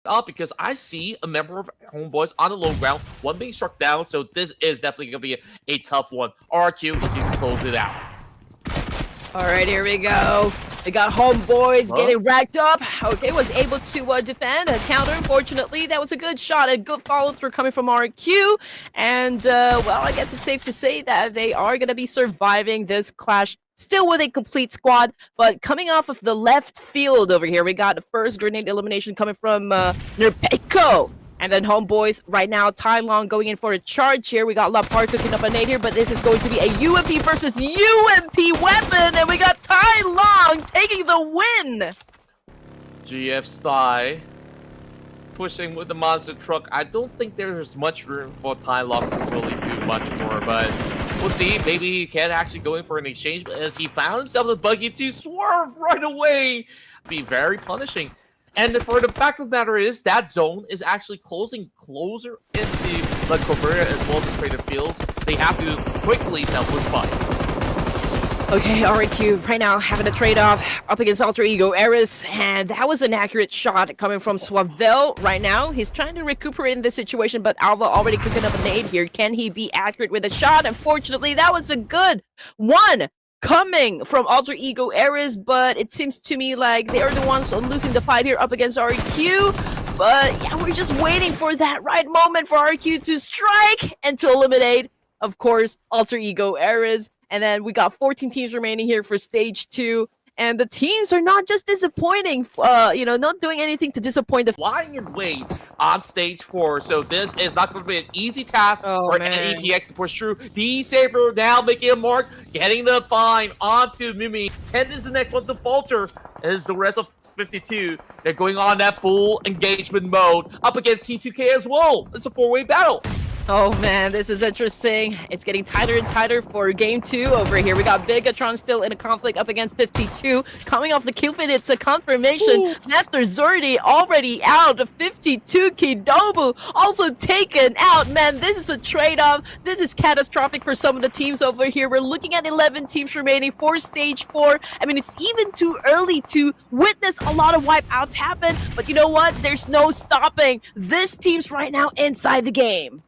up because I see a member of Homeboys on the low ground, one being struck down, so this is definitely going to be a tough one. RQ, if you can close it out. All right, here we go. We got Homeboys getting racked up. Okay, was able to defend a counter. Unfortunately, that was a good shot, a good follow-through coming from RQ. And, well, I guess it's safe to say that they are going to be surviving this clash still with a complete squad, but coming off of the left field over here, we got the first grenade elimination coming from Nerpeco. And then Homeboys right now, Talon going in for a charge here. We got Lapar cooking up a nade here, but this is going to be a UMP versus UMP weapon, and we got Talon taking the win. GF Sty pushing with the monster truck. I don't think there's much room for Talon to really do much more, but we'll see. Maybe he can actually go in for an exchange, but as he found himself the buggy to swerve right away, be very punishing. And for the fact of the matter is, that zone is actually closing closer into the Cabrera as well as the creative fields. They have to quickly selfless fight. Okay, RQ right now having a trade-off up against Alter Ego Eris, and that was an accurate shot coming from Swavel right now. He's trying to recuperate in this situation, but Alva already cooking up a nade here. Can he be accurate with a shot? Unfortunately, that was a good one coming from Alter Ego Eris, but it seems to me like they are the ones losing the fight here up against RQ. But yeah, we're just waiting for that right moment for RQ to strike and to eliminate, of course, Alter Ego Eris. And then we got 14 teams remaining here for stage 2. And the teams are not just disappointing, not doing anything to disappoint the flying in wait on stage 4. So this is not going to be an easy task for EPX to push through. D-Saber now making a mark, getting the fine onto Mimi. 10 is the next one to falter as the rest of 52. They're going on that full engagement mode up against T2K as well. It's a 4-way battle. Oh man, this is interesting. It's getting tighter and tighter for game 2 over here. We got Bigatron still in a conflict up against 52. Coming off the kill feed, it's a confirmation. Ooh. Master Zordi already out. 52 Kidobu also taken out. Man, this is a trade-off. This is catastrophic for some of the teams over here. We're looking at 11 teams remaining for stage 4. I mean, it's even too early to witness a lot of wipeouts happen. But you know what? There's no stopping this team's right now inside the game.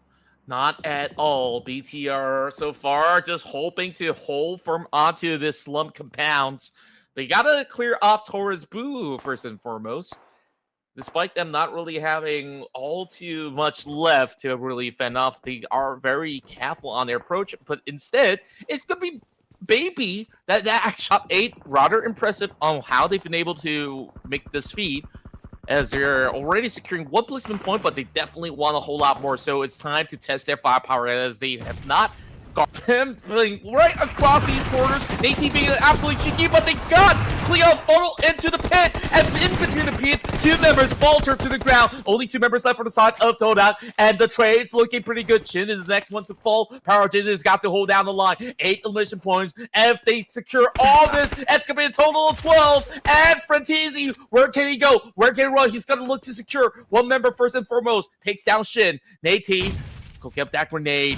Not at all. BTR so far just hoping to hold firm onto this slump compound. They gotta clear off Torres Boo first and foremost. Despite them not really having all too much left to really fend off, they are very careful on their approach. But instead, it's gonna be Baby that shot 8. Rather impressive on how they've been able to make this feed, as they're already securing 1 placement point, but they definitely want a whole lot more. So it's time to test their firepower, as they have not got him right across these corners. Nate being absolutely cheeky, but they got Cleo funnel into the pit, and in between the pit, 2 members falter to the ground. Only 2 members left for the side of Todak, and the trade's looking pretty good. Shin is the next one to fall. Power Jin has got to hold down the line. 8 elimination points, and if they secure all this, it's going to be a total of 12. And Frantisi, where can he go? Where can he run? He's going to look to secure 1 member first and foremost. Takes down Shin. Nate go get that grenade.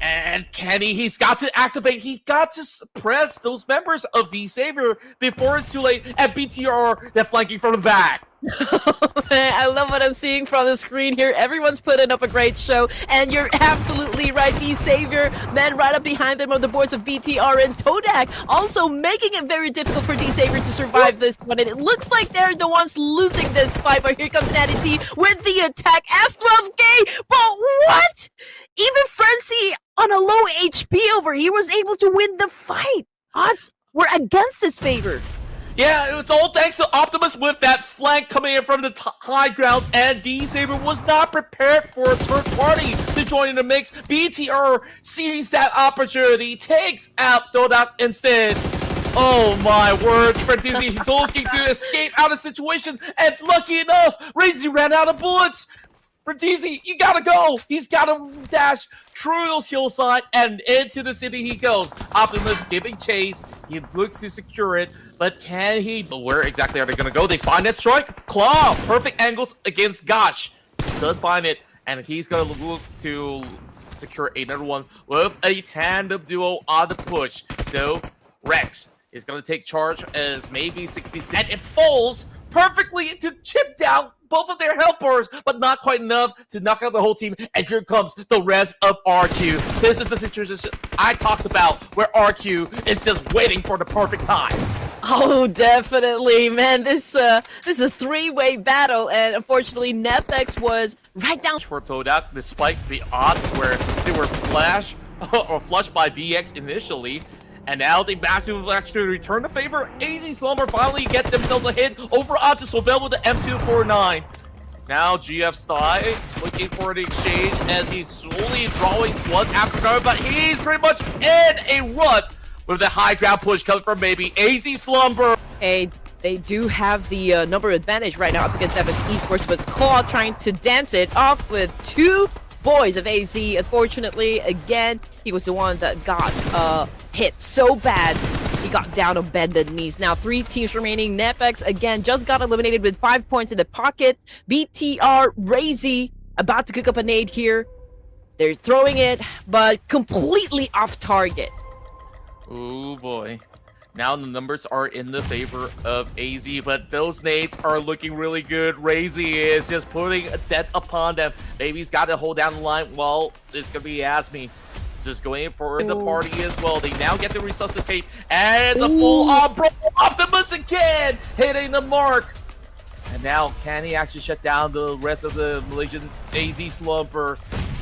And Kenny, he's got to activate. He's got to suppress those members of the Savior before it's too late. And BTR, they're flanking from the back. I love what I'm seeing from the screen here. Everyone's putting up a great show, and you're absolutely right. The Savior, men right up behind them are the boys of BTR and Todak, also making it very difficult for the Savior to survive this one. And it looks like they're the ones losing this fight, but here comes Natty T with the attack. S12K, but what? Even Frenzy on a low HP over here was able to win the fight. Odds were against his favor. Yeah, it's all thanks to Optimus with that flank coming in from the high ground, and D-Saber was not prepared for a third party to join in the mix. BTR sees that opportunity, takes out Dodak instead. Oh my word, Fredizzi, he's looking to escape out of the situation, and lucky enough, Razy ran out of bullets. Fredizzi, you gotta go! He's gotta dash through those hillside, and into the city he goes. Optimus giving chase, he looks to secure it. But can he? Where exactly are they going to go? They find that strike. Claw. Perfect angles against Gosh. He does find it. And he's going to look to secure another one with a tandem duo on the push. So Rex is going to take charge as maybe 60 cent. It falls perfectly into chip down both of their health bars, but not quite enough to knock out the whole team. And here comes the rest of RQ. This is the situation I talked about, where RQ is just waiting for the perfect time. Oh, definitely, man. This is a three-way battle, and unfortunately, Nepex was right down For Todak, despite the odds where they were flushed by DX initially. And now they managed to actually return the favor. AZ Slumber finally get themselves a hit over onto Sobel with the M249. Now GF Sty looking for the exchange as he's slowly drawing one after another, but he's pretty much in a rut with the high ground push coming from maybe AZ Slumber. Hey, they do have the number advantage right now up against Evans Esports, but Claw trying to dance it off with two boys of AZ. Unfortunately, again, he was the one that got hit so bad. He got down on bended knees. Now 3 teams remaining. Nepex, again, just got eliminated with 5 points in the pocket. BTR, Razy, about to cook up a nade here. They're throwing it, but completely off target. Oh boy. Now the numbers are in the favor of AZ, but those nades are looking really good. Razy is just putting a death upon them. Maybe he's got to hold down the line. Well, it's going to be Asmi. Just going for the party as well. They now get to resuscitate, and it's a full-on bro Optimus again, hitting the mark. And now, can he actually shut down the rest of the Malaysian AZ Slumber?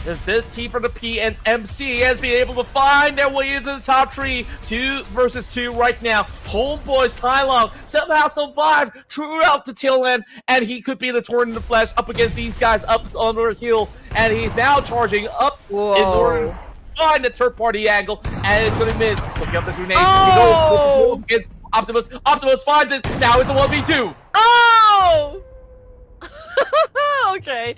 As this team from the P and MC has been able to find their way into the top 3, 2 versus 2 right now. Homeboys Tylon somehow survived throughout the tail end, and he could be the torn in the flesh up against these guys up on the hill, and he's now charging up in order to find the third party angle, and it's gonna miss. Looking up the grenade. Oh! Against Optimus. Optimus finds it. Now it's a 1v2. Oh! Okay,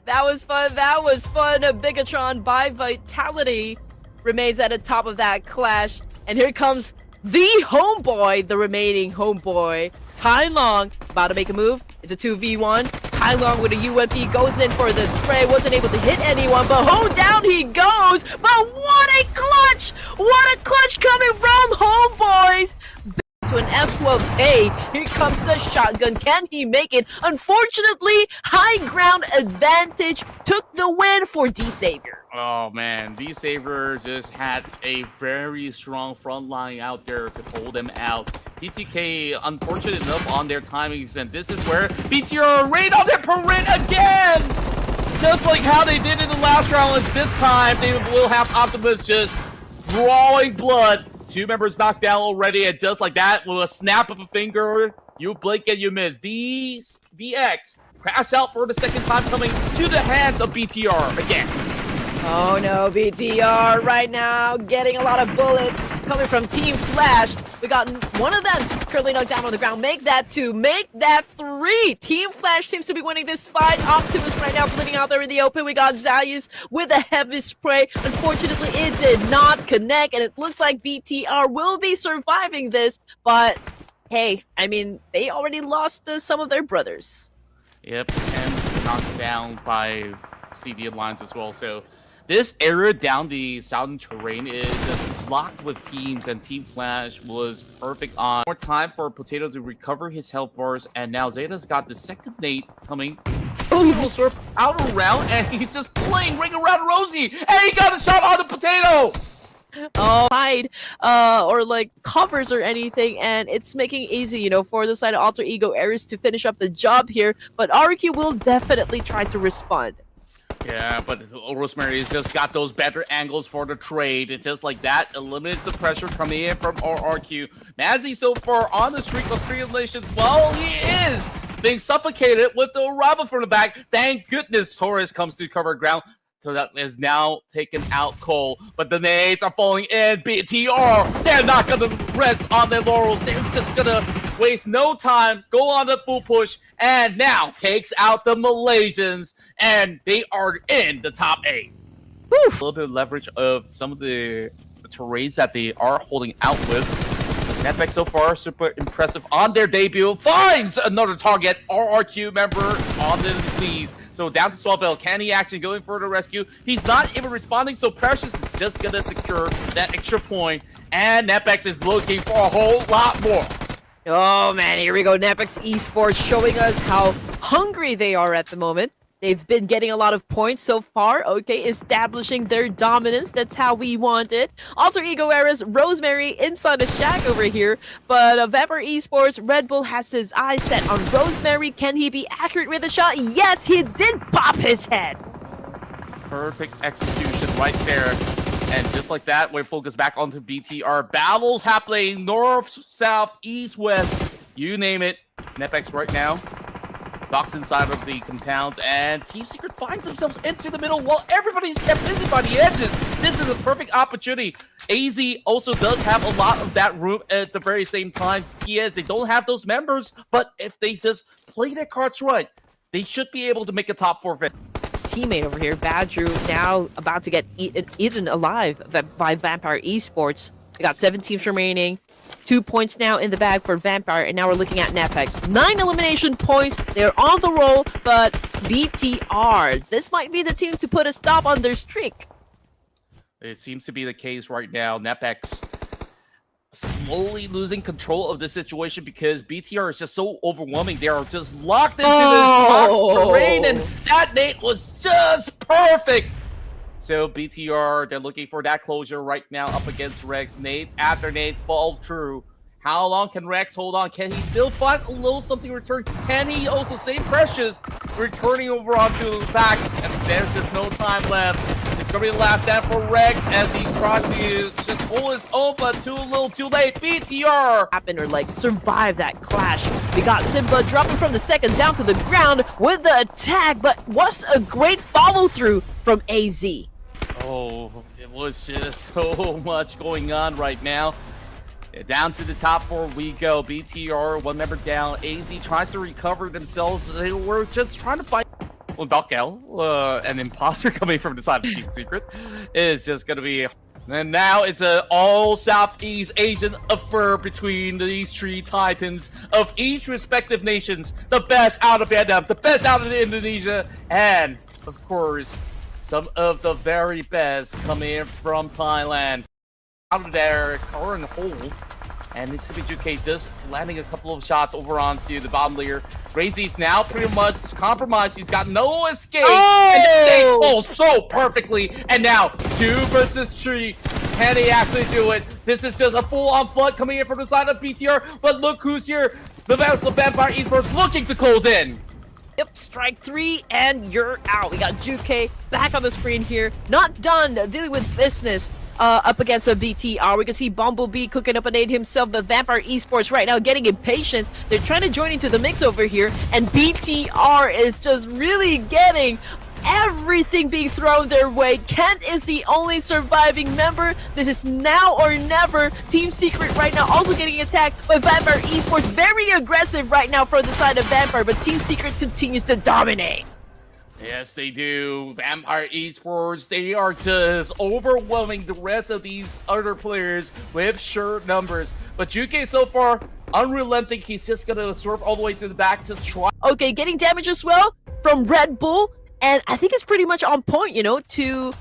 that was fun. That was fun. Bigatron by Vitality remains at the top of that clash, and here comes the homeboy, the remaining homeboy, Tai Long, about to make a move. It's a 2v1. Tai Long with a UMP goes in for the spray, wasn't able to hit anyone, but hold down he goes. But what a clutch! What a clutch coming from homeboys! To an S12. Hey, here comes the shotgun. Can he make it? Unfortunately, high ground advantage took the win for D-Savior. Oh man, D-Savior just had a very strong front line out there to hold them out. TTK unfortunate enough on their timings, and this is where BTR raid on their parade again! Just like how they did in the last round, this time they will have Optimus just drawing blood. 2 members knocked down already, and just like that, with a snap of a finger, you blink and you miss. DX crash out for the second time, coming to the hands of BTR again. Oh no, BTR right now getting a lot of bullets coming from Team Flash. We got one of them currently knocked down on the ground. Make that 2, make that 3. Team Flash seems to be winning this fight. Optimus right now bleeding out there in the open. We got Zayus with a heavy spray. Unfortunately, it did not connect, and it looks like BTR will be surviving this. But hey, I mean, they already lost some of their brothers. Yep, and knocked down by CD Alliance as well, so this area down the southern terrain is just locked with teams, and Team Flash was perfect on. More time for Potato to recover his health bars, and now Zeta's got the second nade coming. He will surf out around, and he's just playing ring around Rosie, and he got a shot on the Potato! Oh, hide, or like covers or anything, and it's making it easy, you know, for the side of Alter Ego Ares to finish up the job here, but RQ will definitely try to respond. Yeah, but Rosemary's just got those better angles for the trade. And just like that, eliminates the pressure coming in from RRQ. Mazzy so far on the streak of 3 eliminations. Well, he is being suffocated with the arrival from the back. Thank goodness Torres comes to cover ground. So that is now taken out Cole. But the nades are falling in. BTR, they're not going to rest on their laurels. They're just going to waste no time, go on the full push, and now takes out the Malaysians. And they are in the top 8. Woo. A little bit of leverage of some of the terrains that they are holding out with. Netflix so far, super impressive on their debut. Finds another target, RRQ member on the knees. So down to Swellville. Can he actually go in for the rescue? He's not even responding, so Precious is just going to secure that extra point. And Netflix is looking for a whole lot more. Oh man, here we go. Nepex Esports showing us how hungry they are at the moment. They've been getting a lot of points so far, okay, establishing their dominance. That's how we want it. Alter Ego Era's Rosemary inside the shack over here, but Vampire Esports, Red Bull has his eyes set on Rosemary. Can he be accurate with the shot? Yes, he did pop his head. Perfect execution right there. And just like that, we focus back onto BTR. Battles happening north, south, east, west, you name it. Nepex right now knocks inside of the compounds, and Team Secret finds themselves into the middle while everybody's kept busy by the edges. This is a perfect opportunity. AZ also does have a lot of that room at the very same time. They don't have those members, but if they just play their cards right, they should be able to make a top 4 fit. Teammate over here, Badru, now about to get eaten alive by Vampire Esports. We got 7 teams remaining. 2 points now in the bag for Vampire, and now we're looking at Nepex. 9 elimination points. They're on the roll, but BTR, this might be the team to put a stop on their streak. It seems to be the case right now. Nepex slowly losing control of the situation because BTR is just so overwhelming. They are just locked into this box terrain, and that nade was just perfect. So BTR, they're looking for that closure right now up against Rex. Nades after nades fall true. How long can Rex hold on? Can he still find a little something return? Can he also save Precious? Returning over onto the back, and there's just no time left. It's gonna be the last stand for Rex as he tries to just hold his own, but too little too late. BTR happen or like survive that clash. We got Simba dropping from the second down to the ground with the attack, but what's a great follow through from AZ. Oh, it was just so much going on right now. Down to the top 4 we go. BTR, 1 member down. AZ tries to recover themselves. They were just trying to fight. Well, Balkel, an imposter coming from the side of Team Secret, is just going to be... And now it's an all Southeast Asian affair between these 3 titans of each respective nations. The best out of Vietnam, the best out of Indonesia, and, of course, some of the very best coming from Thailand. Out of their current hole, and it's going to be Juke just landing a couple of shots over onto the bottom layer. Razy's now pretty much compromised. He's got no escape. Oh! And the escape falls so perfectly. And now 2 versus 3. Can he actually do it? This is just a full-on flood coming in from the side of BTR. But look who's here. The Vampire Esports looking to close in. Yep, strike 3, and you're out. We got Juke back on the screen here. Not done dealing with business up against a BTR. We can see Bumblebee cooking up a nade himself. The Vampire Esports right now getting impatient. They're trying to join into the mix over here, and BTR is just really getting everything being thrown their way. Kent is the only surviving member. This is now or never. Team Secret right now also getting attacked by Vampire Esports. Very aggressive right now from the side of Vampire, but Team Secret continues to dominate. Yes, they do. Vampire Esports, they are just overwhelming the rest of these other players with sure numbers. But Juke so far, unrelenting. He's just going to swerve all the way to the back, just try. Okay, getting damage as well from Red Bull. And I think it's pretty much on point, you know, to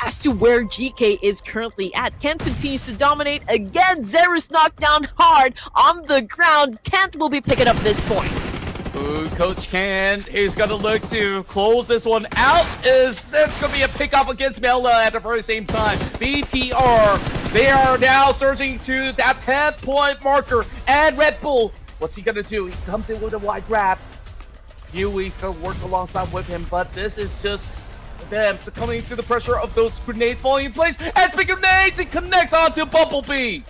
as to where GK is currently at. Kent continues to dominate. Again, Zerus knocked down hard on the ground. Kent will be picking up this point. Ooh, Coach Kent is going to look to close this one out. That's going to be a pickup against Melda at the very same time. BTR, they are now surging to that 10-point marker. And Red Bull, what's he going to do? He comes in with a wide grab. Huey's going to work alongside with him, but this is just them succumbing to the pressure of those grenades falling in place. And speaking of grenades, it connects onto Bumblebee.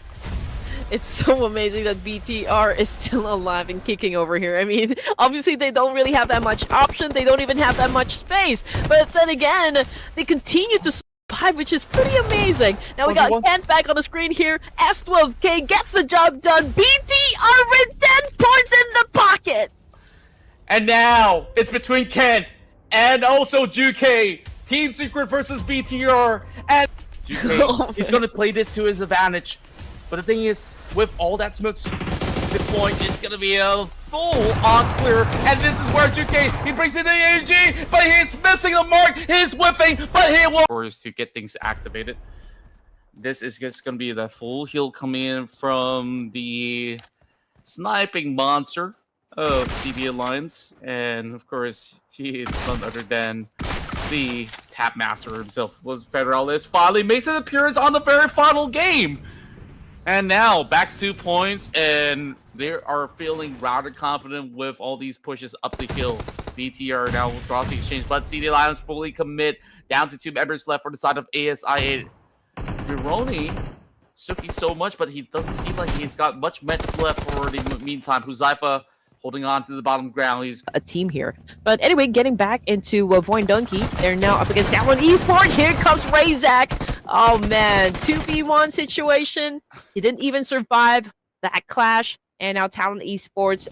It's so amazing that BTR is still alive and kicking over here. I mean, obviously they don't really have that much option. They don't even have that much space. But then again, they continue to survive, which is pretty amazing. Now we got Kent back on the screen here. S12K gets the job done. BTR with 10 points in the pocket. And now it's between Kent and also Juke. Team Secret versus BTR. And Juke, he's going to play this to his advantage. But the thing is, with all that smoke deployed, it's going to be a full-on clear. And this is where Juke, he brings in the AG, but he's missing the mark. He's whiffing, but he will. Or is to get things activated. This is just going to be the full heal coming in from the sniping monster. of CB Alliance, and of course, he is none other than the Tap Master himself. Was Federalist finally makes an appearance on the very final game, and now back 2 points, and they are feeling rather confident with all these pushes up the hill. BTR now draws the exchange, but CD Alliance fully commit. Down to 2 members left for the side of ASI. Mironi, Suki so much, but he doesn't seem like he's got much meds left for the meantime. Huzaifa holding on to the bottom ground. He's a team here. But anyway, getting back into Voin Donkey, they're now up against Talon Esports. Here comes Razak. Oh man, 2v1 situation. He didn't even survive that clash. And now Talon Esports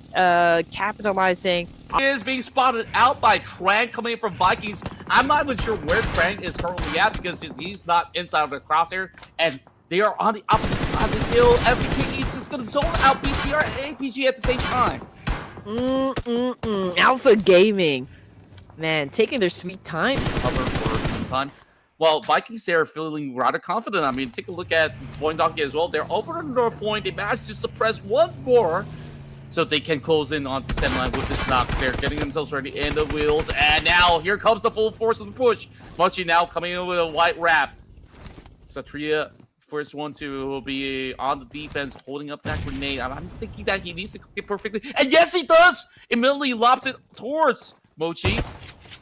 capitalizing. He is being spotted out by Trank coming in from Vikings. I'm not even sure where Trank is currently at because he's not inside of the crosshair. And they are on the opposite side of the hill. FBK is just going to zone out BTR and APG at the same time. Alpha Gaming. Man, taking their sweet time. Cover for some time. Well, Vikings, they're feeling rather confident. I mean, take a look at Voin Donkey as well. They're over the north point. They managed to suppress one more so they can close in onto Sandline with this knock. They're getting themselves ready in the wheels. And now here comes the full force of the push. Munchie now coming in with a white wrap. Satria, first one to be on the defense, holding up that grenade. I'm thinking that he needs to click it perfectly. And yes, he does! Immediately lobs it towards Mochi.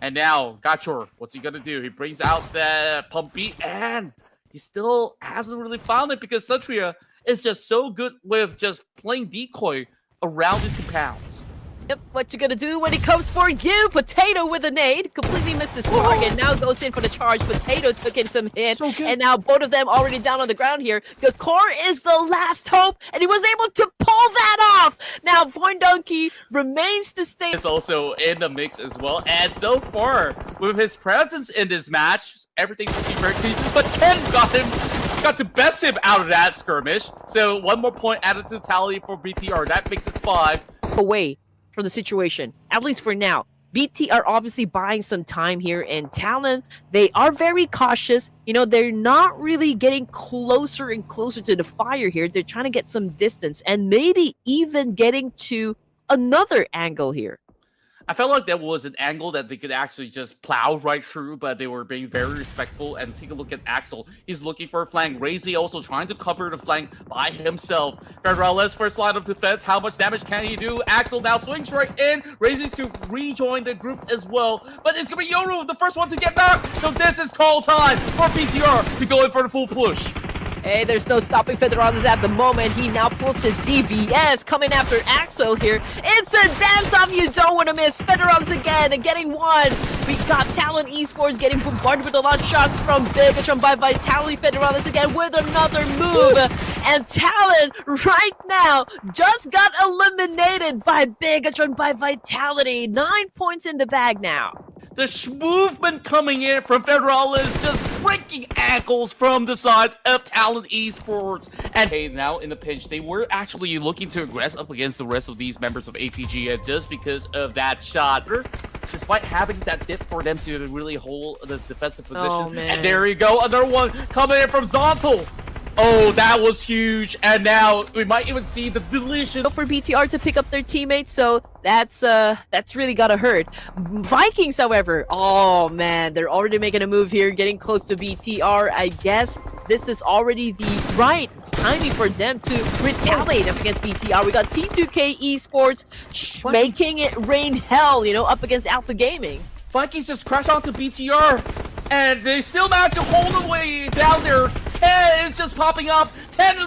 And now, Gachor, what's he gonna do? He brings out the pump beat, and he still hasn't really found it because Satria is just so good with just playing decoy around his compounds. Yep, what you gonna do when he comes for you? Potato with a nade. Completely missed his target. Now goes in for the charge. Potato took in some hit. And now both of them already down on the ground here. Gakor is the last hope. And he was able to pull that off. Now Voin Donkey remains to stay. Is also in the mix as well. And so far, with his presence in this match, everything's looking very clean. But Ken got to best him out of that skirmish. So one more point added to the tally for BTR. That makes it 5. Away from the situation, at least for now. BT are obviously buying some time here, and Talon, they are very cautious. You know, they're not really getting closer and closer to the fire here. They're trying to get some distance and maybe even getting to another angle here. I felt like that was an angle that they could actually just plow right through, but they were being very respectful. And take a look at Axel. He's looking for a flank. Razy also trying to cover the flank by himself. Federales first line of defense. How much damage can he do? Axel now swings right in. Razy to rejoin the group as well. But it's going to be Yoru, the first one to get knocked. So this is call time for PTR to go in for the full push. Hey, there's no stopping Federales at the moment. He now pulls his DBS coming after Axel here. It's a dance-off you don't want to miss. Federales again and getting one. We got Talon Esports getting bombarded with a lot of shots from Bigatron by Vitality. Federales again with another move. And Talon right now just got eliminated by Bigatron by Vitality. 9 points in the bag now. The movement coming in from Federales just breaking ankles from the side of Talon Esports. And hey, now in the pinch, they were actually looking to aggress up against the rest of these members of APG, and just because of that shot, despite having that dip for them to really hold the defensive position. Oh, man. And there you go, another one coming in from Zontal. Oh, that was huge. And now we might even see the deletion for BTR to pick up their teammates, so that's really gotta hurt. Vikings, however, oh man, they're already making a move here, getting close to BTR. I guess this is already the right timing for them to retaliate up against BTR. We got T2K Esports making it rain hell, you know, up against Alpha Gaming. Vikings just crash onto BTR, and they still manage to hold the way down there. 10 is just popping off. 10